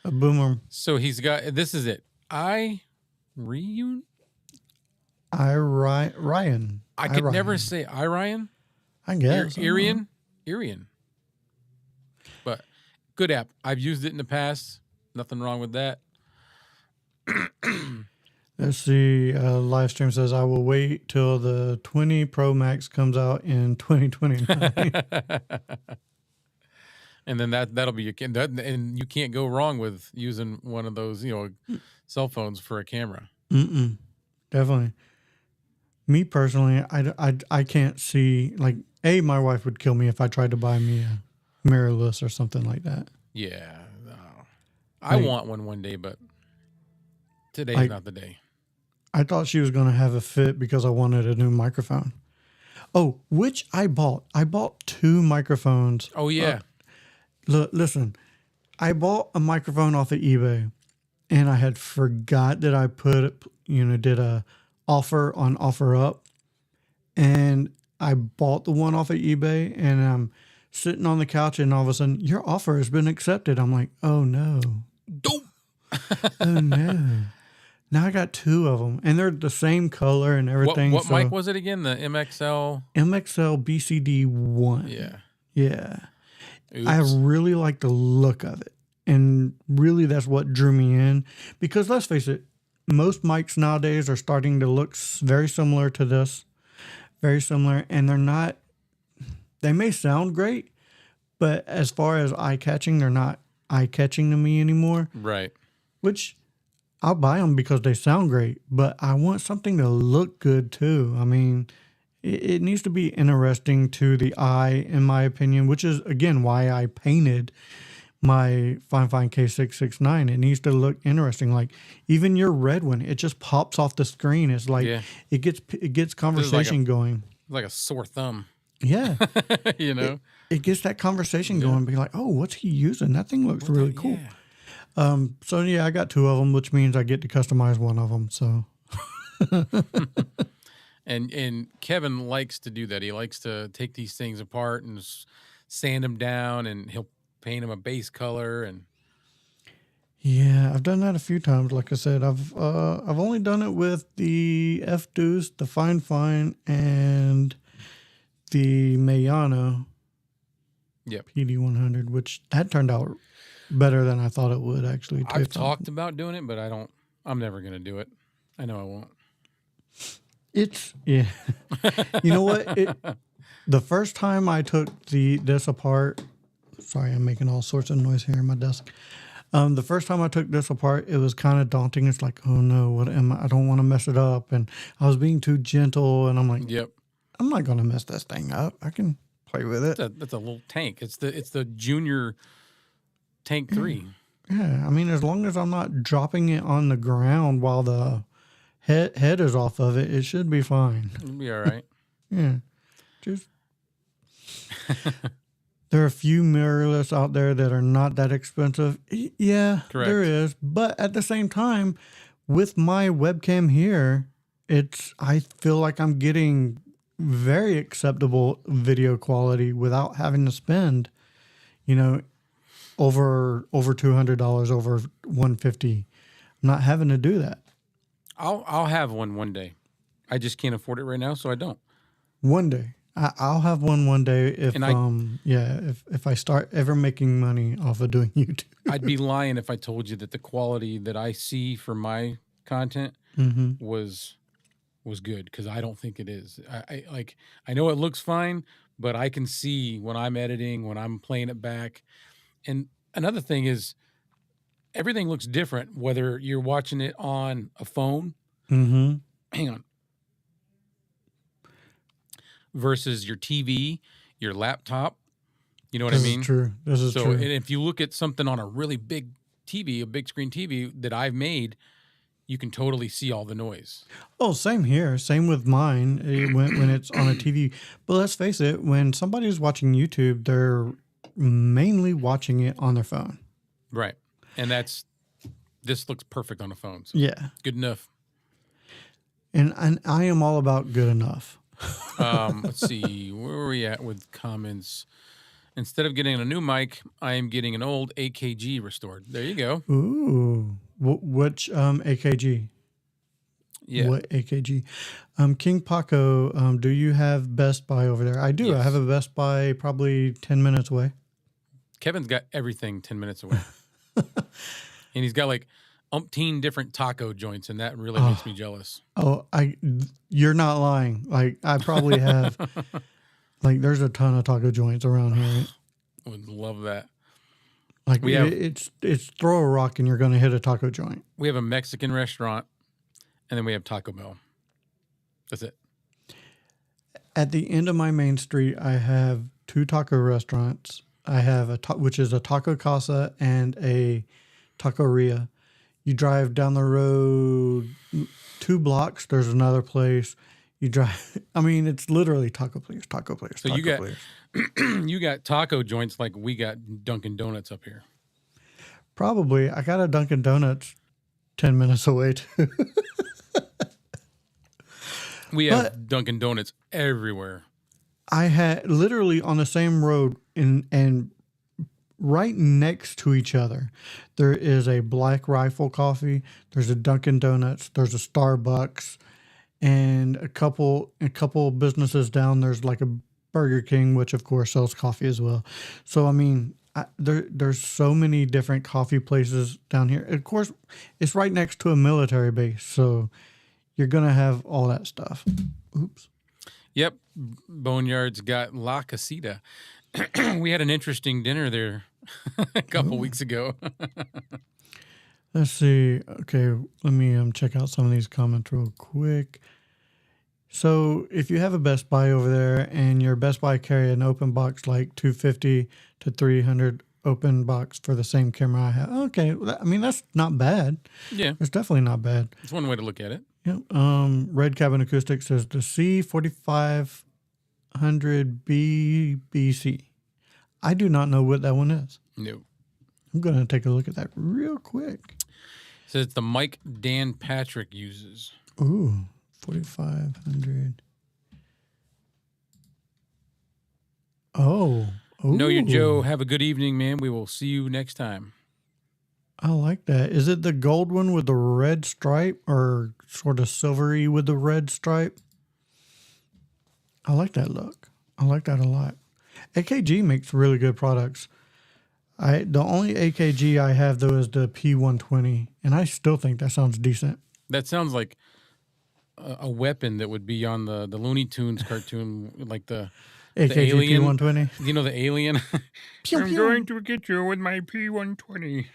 A boom arm. So he's got, this is it. Ryan. I could never say Ryan. I guess. Irian. But good app. I've used it in the past. Nothing wrong with that. Let's see. Live stream says, I will wait till the 20 Pro Max comes out in 2029. And then that'll be and you can't go wrong with using one of those, cell phones for a camera. Definitely. Me personally, I can't see, like, my wife would kill me if I tried to buy me a mirrorless or something like that. Yeah. No. I want one day, but today's not the day. I thought she was going to have a fit because I wanted a new microphone. Oh, which I bought. I bought 2 microphones. Oh, yeah. Listen, I bought a microphone off of eBay, and I had forgot that I did a offer on OfferUp, and I bought the one off of eBay, and I'm sitting on the couch, and all of a sudden, your offer has been accepted. I'm like, oh no. Oh no. Now I got 2 of them, and they're the same color and everything. What mic was it again? The MXL? MXL BCD1. Yeah. Yeah. Oops. I really like the look of it. And really that's what drew me in. Because let's face it, most mics nowadays are starting to look very similar to this. Very similar. And they may sound great, but as far as eye-catching, they're not eye-catching to me anymore. Right. Which I'll buy them because they sound great, but I want something to look good too. I mean, it needs to be interesting to the eye, in my opinion, which is, again, why I painted my Fifine K669. It needs to look interesting. Like, even your red one, it just pops off the screen. It's like, it gets conversation going. Like a sore thumb. Yeah. It gets that conversation going. Be like, oh, what's he using? That thing looks really cool. Yeah. So yeah, I got 2 of them, which means I get to customize one of them. So, and Kevin likes to do that. He likes to take these things apart and sand them down, and he'll paint them a base color. And yeah, I've done that a few times. Like I said, I've only done it with the F-Deuce, the Fine, and the Mayano. Yep. PD100, which that turned out better than I thought it would, actually. I've talked about doing it, but I'm never going to do it. I know I won't. Yeah. You know what? The first time I took this apart, sorry, I'm making all sorts of noise here in my desk. The first time I took this apart, it was kind of daunting. It's like, oh no, what am I? I don't want to mess it up. And I was being too gentle, and I'm like, yep, I'm not going to mess this thing up. I can play with it. That's a little tank. It's the junior Tank 3. Yeah, I mean, as long as I'm not dropping it on the ground while the head is off of it, it should be fine. It'll be all right. Yeah. Just there are a few mirrorless out there that are not that expensive. Yeah, correct. There is. But at the same time, with my webcam here, I feel like I'm getting very acceptable video quality without having to spend, over $200, over $150. I'm not having to do that. I'll have one day. I just can't afford it right now, so I don't. One day. I'll have one day if I start ever making money off of doing YouTube. I'd be lying if I told you that the quality that I see for my content was good, because I don't think it is. I know it looks fine, but I can see when I'm editing, when I'm playing it back. And another thing is, everything looks different whether you're watching it on a phone. Hang on. Versus your TV, your laptop. You know what I mean? This is true. This is true. And if you look at something on a really big TV, a big screen TV that I've made, you can totally see all the noise. Oh, same here. Same with mine when it's on a TV. But let's face it, when somebody's watching YouTube, they're mainly watching it on their phone. Right. And this looks perfect on a phone. So yeah. Good enough. And I am all about good enough. Let's see. Where are we at with comments? Instead of getting a new mic, I am getting an old AKG restored. There you go. Ooh, which AKG? Yeah. What AKG? King Paco, do you have Best Buy over there? I do. Yes. I have a Best Buy probably 10 minutes away. Kevin's got everything 10 minutes away. And he's got like umpteen different taco joints, and that really makes me jealous. Oh, you're not lying. Like, I probably have, like, there's a ton of taco joints around here. Would love that. Like, it's throw a rock and you're going to hit a taco joint. We have a Mexican restaurant, and then we have Taco Bell. That's it. At the end of my main street, I have 2 taco restaurants. I have which is a Taco Casa and a Taqueria. You drive down the road 2 blocks. There's another place. You drive. I mean, it's literally taco place, taco place. So taco you got taco joints like we got Dunkin' Donuts up here. Probably. I got a Dunkin' Donuts 10 minutes away too. We have Dunkin' Donuts everywhere. I had literally on the same road and right next to each other, there is a Black Rifle Coffee. There's a Dunkin' Donuts. There's a Starbucks, and a couple businesses down. There's like a Burger King, which of course sells coffee as well. So I mean, there's so many different coffee places down here. Of course, it's right next to a military base, so you're gonna have all that stuff. Oops. Yep, Boneyard's got La Casita. We had an interesting dinner there a couple weeks ago. Let's see. Okay, let me check out some of these comments real quick. So if you have a Best Buy over there and your Best Buy carry an open box like 250 to 300 open box for the same camera I have. Okay, I mean, that's not bad. Yeah. It's definitely not bad. It's one way to look at it. Yep. Red Cabin Acoustics says the C4500BBC. I do not know what that one is. No. I'm going to take a look at that real quick. It says it's the mic Dan Patrick uses. Ooh, 4500. Oh. Ooh. Know your Joe. Have a good evening, man. We will see you next time. I like that. Is it the gold one with the red stripe or sort of silvery with the red stripe? I like that look. I like that a lot. AKG makes really good products. The only AKG I have, though, is the P120, and I still think that sounds decent. That sounds like a weapon that would be on the Looney Tunes cartoon, like the AKG alien. P120. You know, the alien? Pew, I'm pew. going to get you with my P120.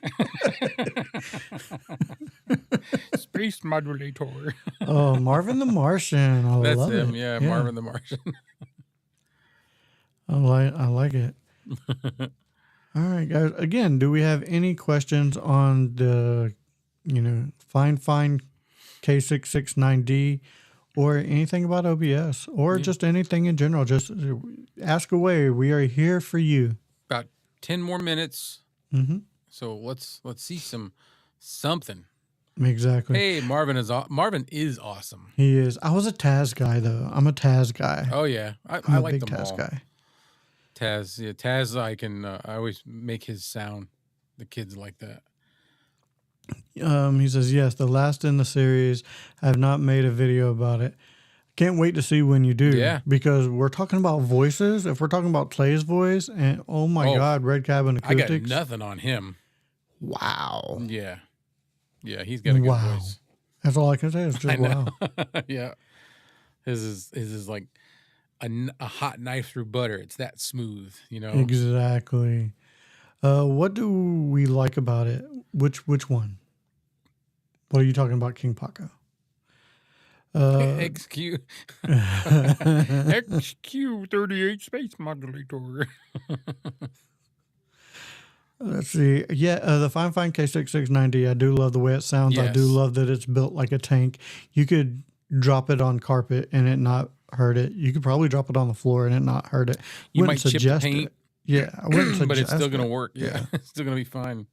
Space modulator. Oh, Marvin the Martian. I That's love him, it. yeah, Marvin the Martian. I like it. All right, guys. Again, do we have any questions on the, Fifine K669D or anything about OBS or just anything in general? Just ask away. We are here for you. About 10 more minutes. Mm-hmm. So let's see something. Exactly. Hey, Marvin is awesome. He is. I was a Taz guy, though. I'm a Taz guy. Oh, yeah. I I'm a like big them Taz all. guy. Taz, yeah, Taz, I always make his sound. The kids like that. He says, yes, the last in the series. I have not made a video about it. Can't wait to see when you do. Yeah. Because we're talking about voices. If we're talking about Clay's voice, and oh my God, Red Cabin Acoustics. I got nothing on him. Wow. Yeah. Yeah, he's got a good voice. That's all I can say is just wow. Yeah. His is like a hot knife through butter. It's that smooth, Exactly. What do we like about it? Which one? What are you talking about, King Paco? XQ38 space modulator. Let's see. Yeah, the Fifine K669D. I do love the way it sounds. Yes. I do love that it's built like a tank. You could drop it on carpet and it not hurt it. You could probably drop it on the floor and it not hurt it. You might chip the paint. Yeah, I wouldn't suggest but it's still going to it. work. Yeah, it's still going to be fine.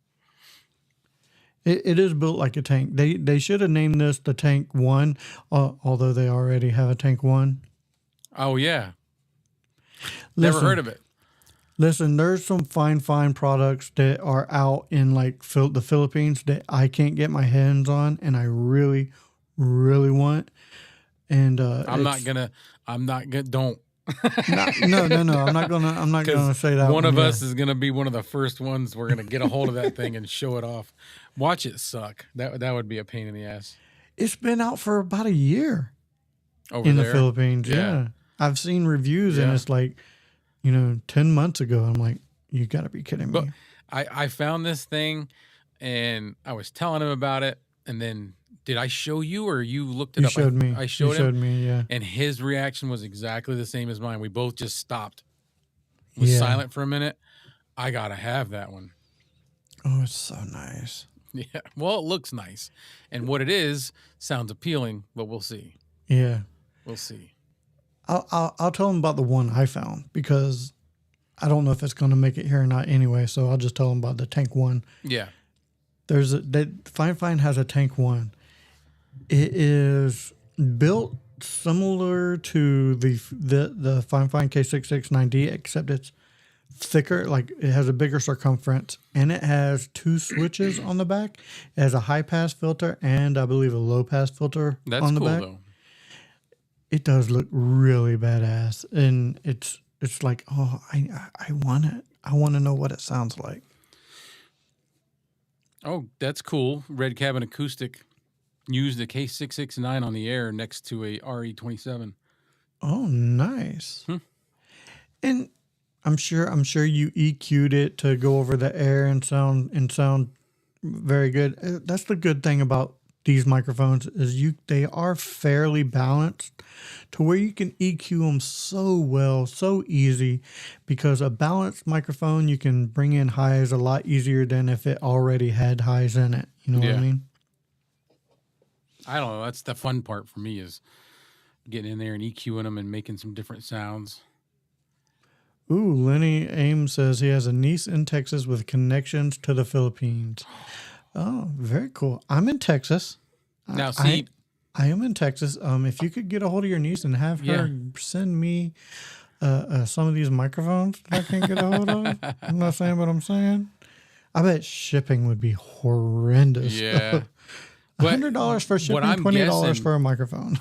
It is built like a tank. They should have named this the Tank 1, although they already have a Tank 1. Oh, yeah. Listen, Never heard of it. Listen, there's some fine products that are out in like the Philippines that I can't get my hands on, and I really, really want. And I'm not gonna. Don't. no. I'm not gonna say that one of yeah. us is gonna be one of the first ones. We're gonna get a hold of that thing and show it off. Watch it suck. That would be a pain in the ass. It's been out for about a year Over in there? the Philippines. Yeah. I've seen reviews, and it's like, 10 months ago. I'm like, you got to be kidding me. But I found this thing, and I was telling him about it, and then did I show you, or you looked it You up? showed me. I showed you showed me, yeah. and his reaction was exactly the same as mine. We both just stopped, was Yeah. silent for a minute. I gotta have that one. Oh, it's so nice. Yeah, well, it looks nice, and what it is sounds appealing, but we'll see. Yeah. We'll see. I'll tell him about the one I found, because I don't know if it's going to make it here or not anyway. So I'll just tell him about the Tank 1. Yeah. Fifine has a Tank 1. It is built similar to the Fifine K669D, except it's thicker. Like, it has a bigger circumference, and it has 2 switches on the back. It has a high pass filter and I believe a low pass filter That's on the cool, back. though. It does look really badass, and it's like, oh, I want it. I want to know what it sounds like. Oh, that's cool. Red Cabin Acoustic used the K669 on the air next to a RE27. Oh, nice. And I'm sure you EQ'd it to go over the air and sound very good. That's the good thing about these microphones is they are fairly balanced to where you can EQ them so well, so easy, because a balanced microphone, you can bring in highs a lot easier than if it already had highs in it. You know what I mean? I don't know. That's the fun part for me, is getting in there and EQing them and making some different sounds. Ooh, Lenny Ames says he has a niece in Texas with connections to the Philippines. Oh, very cool. I'm in Texas. Now, see, I am in Texas. If you could get a hold of your niece and have her send me some of these microphones that I can't get a hold of. I'm not saying what I'm saying. I bet shipping would be horrendous. Yeah. $100 for shipping, $20 for a microphone.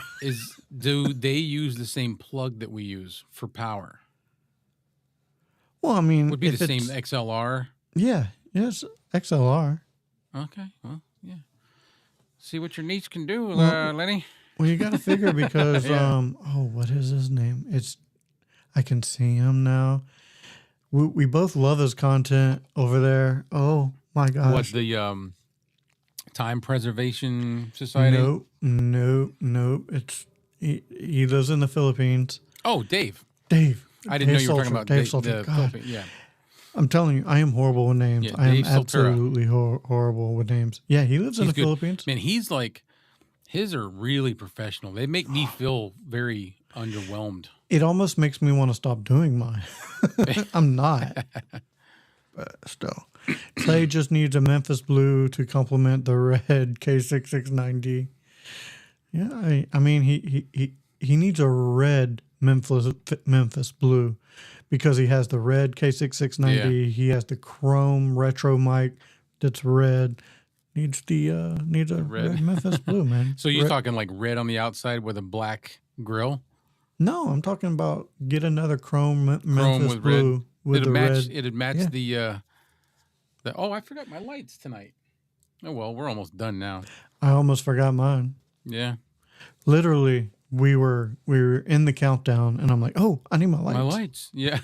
Do they use the same plug that we use for power? Well, I mean, Would be the same XLR. Yeah, yes, XLR. Okay, well, yeah. See what your niece can do, Lenny. Well, you got to figure because what is his name? I can see him now. We both love his content over there. Oh my gosh! What, the Time Preservation Society? Nope. He lives in the Philippines. Oh, Dave. I didn't know you were talking about Dave the Philippines. Yeah. I'm telling you, I am horrible with names. Yeah, I am Dave Soltura. absolutely horrible with names. Yeah, he lives in the Philippines. Man, he's like, his are really professional. They make me feel very underwhelmed. It almost makes me want to stop doing mine. I'm not. But still. Clay just needs a Memphis blue to complement the red K669D. Yeah, I mean, he needs a red Memphis blue, because he has the red K669D. He has the chrome retro mic that's red. Needs a red Memphis blue, man. So you're talking like red on the outside with a black grill? No, I'm talking about get another chrome Memphis with blue red. with the red. It'd match the. Oh, I forgot my lights tonight. Oh well, we're almost done now. I almost forgot mine. Yeah. Literally, we were in the countdown, and I'm like, oh, I need my lights. My lights, yeah.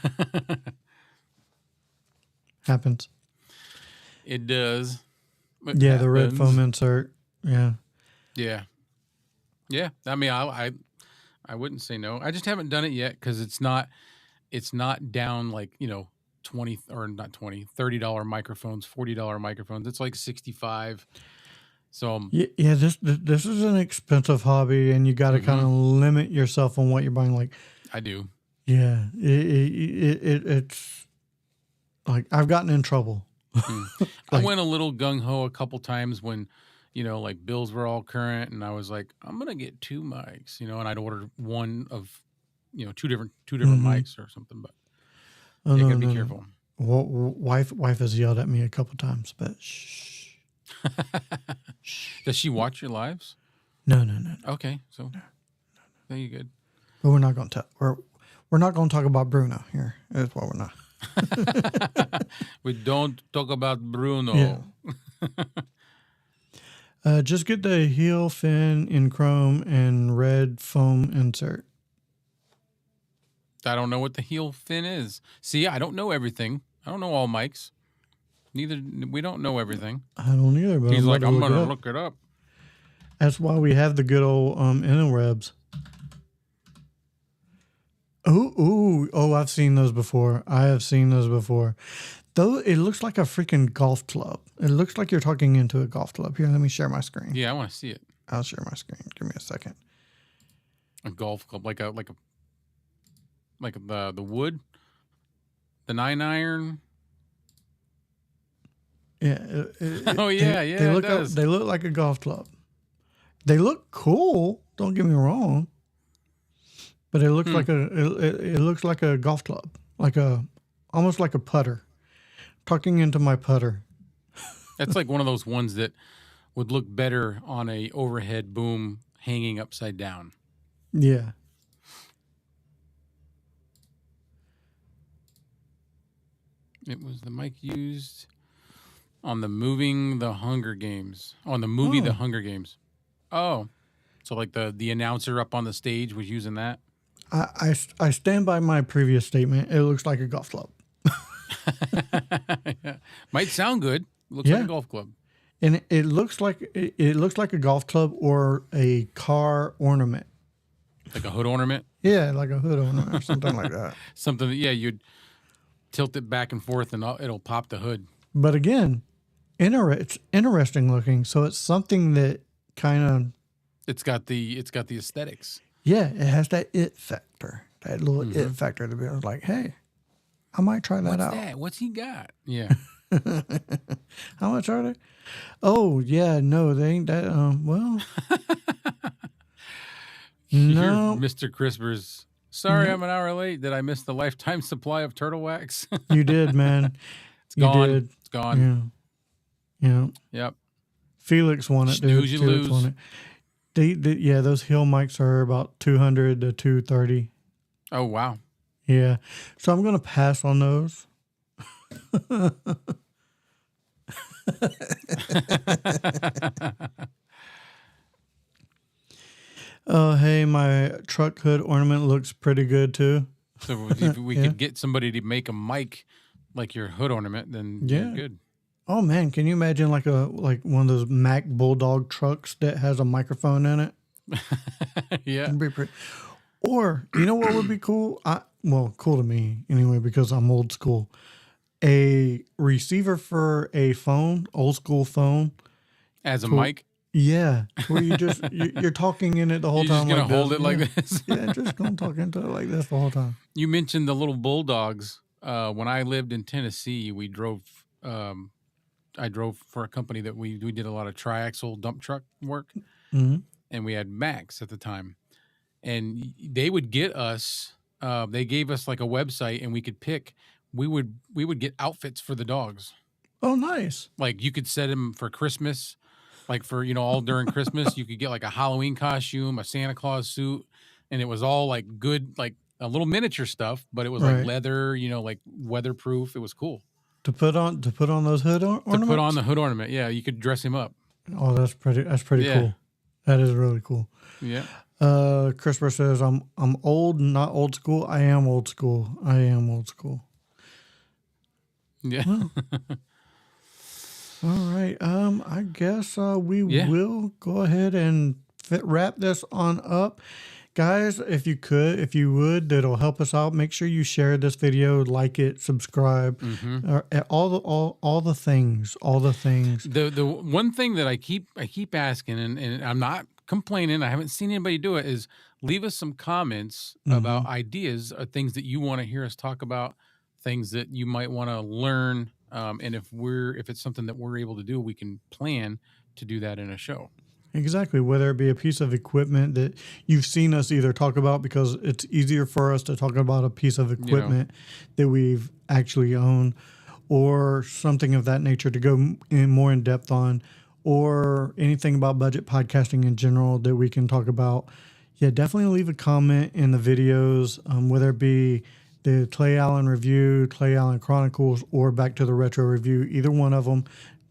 Happens. It does. Yeah, the red foam insert. Yeah. Yeah. Yeah. I mean, I wouldn't say no. I just haven't done it yet because it's not down like, $20 or not $20, $30 microphones, $40 microphones. It's like 65. So yeah, this is an expensive hobby, and you got to kind of limit yourself on what you're buying. Like, I do. Yeah, it's like I've gotten in trouble. I went a little gung ho a couple times when, like bills were all current, and I was like, I'm gonna get 2 mics, and I'd order one of, two different mics or something. But Oh, You no, gotta be no, careful. no. Wife has yelled at me a couple times, but shh. Does she watch your lives? No, no, no, no. Okay, so there you good. But we're not going to we're not going to talk about Bruno here. That's why we're not. We don't talk about Bruno. Yeah. Just get the heel fin in chrome and red foam insert. I don't know what the heel fin is. See, I don't know everything. I don't know all mics. We don't know everything. I don't either, but He's I'm like, about to I'm look it gonna up. look it up. That's why we have the good old interwebs. Oh, I've seen those before. I have seen those before. Though it looks like a freaking golf club. It looks like you're talking into a golf club. Here, let me share my screen. Yeah, I want to see it. I'll share my screen. Give me a second. A golf club, like the wood, the 9-iron. Yeah. Oh yeah, yeah. They it look does. they look like a golf club. They look cool. Don't get me wrong. But it looks like it looks like a golf club, almost like a putter. Tucking into my putter. That's like one of those ones that would look better on a overhead boom hanging upside down. Yeah. It was the mic used on the The Hunger Games. On the movie The Hunger Games. Oh. So like the announcer up on the stage was using that? I stand by my previous statement. It looks like a golf club. Yeah. Might sound good. Looks like a golf club. And it looks like a golf club or a car ornament. Like a hood ornament? Yeah, like a hood ornament or something like that. Something that, yeah, you'd tilt it back and forth and it'll pop the hood. But again, it's interesting looking. So it's something that kind of It's got the aesthetics. yeah, it has that it factor, that little it factor to be like, hey, I might try that out. What's that? What's he got? Yeah. How much are they? Oh yeah, no, they ain't that. Well, no, Mr. Crisper's. Sorry, I'm an hour late. Did I miss the lifetime supply of turtle wax? you did, man. It's gone. You did. It's gone. Yeah. Yep. Felix won it. Snooze, you Felix lose. won it. Yeah, those heel mics are about 200 to 230. Oh wow. Yeah, so I'm gonna pass on those. Oh, hey, my truck hood ornament looks pretty good too. So if we could get somebody to make a mic like your hood ornament, then you're good. Oh man, can you imagine like one of those Mack Bulldog trucks that has a microphone in it? Yeah. It'd be pretty. Or you know what would be cool? Cool to me anyway because I'm old school. A receiver for a phone, old school phone, As a mic. yeah, where you just you're talking in it the whole You're time. just gonna like hold this. it like this. Yeah, just gonna talk into it like this the whole time. You mentioned the little bulldogs. When I lived in Tennessee, we drove. I drove for a company that we did a lot of triaxle dump truck work, Mm-hmm. and we had Max at the time, and they would get us. They gave us like a website, and we could pick. We would get outfits for the dogs. Oh, nice. Like you could set them for Christmas, like for all during Christmas. You could get like a Halloween costume, a Santa Claus suit, and it was all like good, like a little miniature stuff, but it was like leather, like weatherproof. It was cool. To put on those hood ornaments? To put on the hood ornament, yeah, you could dress him up. Oh, that's pretty cool. That is really cool. Yeah. Crisper says I'm old, not old school. I am old school. Yeah. Well, all right. I guess we will go ahead and wrap this on up. Guys, if you would, that'll help us out. Make sure you share this video, like it, subscribe, all the things. The one thing that I keep asking, and I'm not complaining, I haven't seen anybody do it, is leave us some comments about ideas or things that you want to hear us talk about, things that you might want to learn, and if it's something that we're able to do, we can plan to do that in a show. Exactly. Whether it be a piece of equipment that you've seen us either talk about because it's easier for us to talk about a piece of equipment that we've actually owned, or something of that nature to go in more in depth on, or anything about budget podcasting in general that we can talk about. Yeah, definitely leave a comment in the videos, whether it be the Clay Allen review, Clay Allen Chronicles, or Back to the Retro review, either one of them.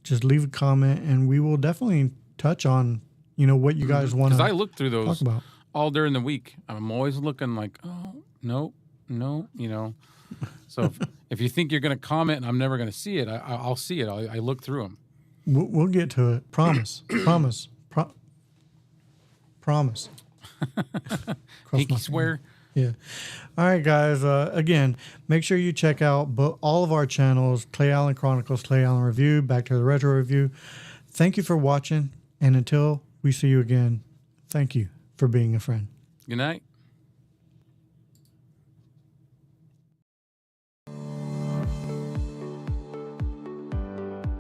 Just leave a comment and we will definitely touch on, what you guys want to Because I look through talk those about. all during the week. I'm always looking like, oh, no. So if you think you're going to comment and I'm never going to see it, I'll see it. I look through them. We'll get to it. Promise. Promise. Promise. Pinky swear. Yeah. All right, guys. Again, make sure you check out all of our channels, Clay Allen Chronicles, Clay Allen Review, Back to the Retro Review. Thank you for watching. And until we see you again, thank you for being a friend. Good night.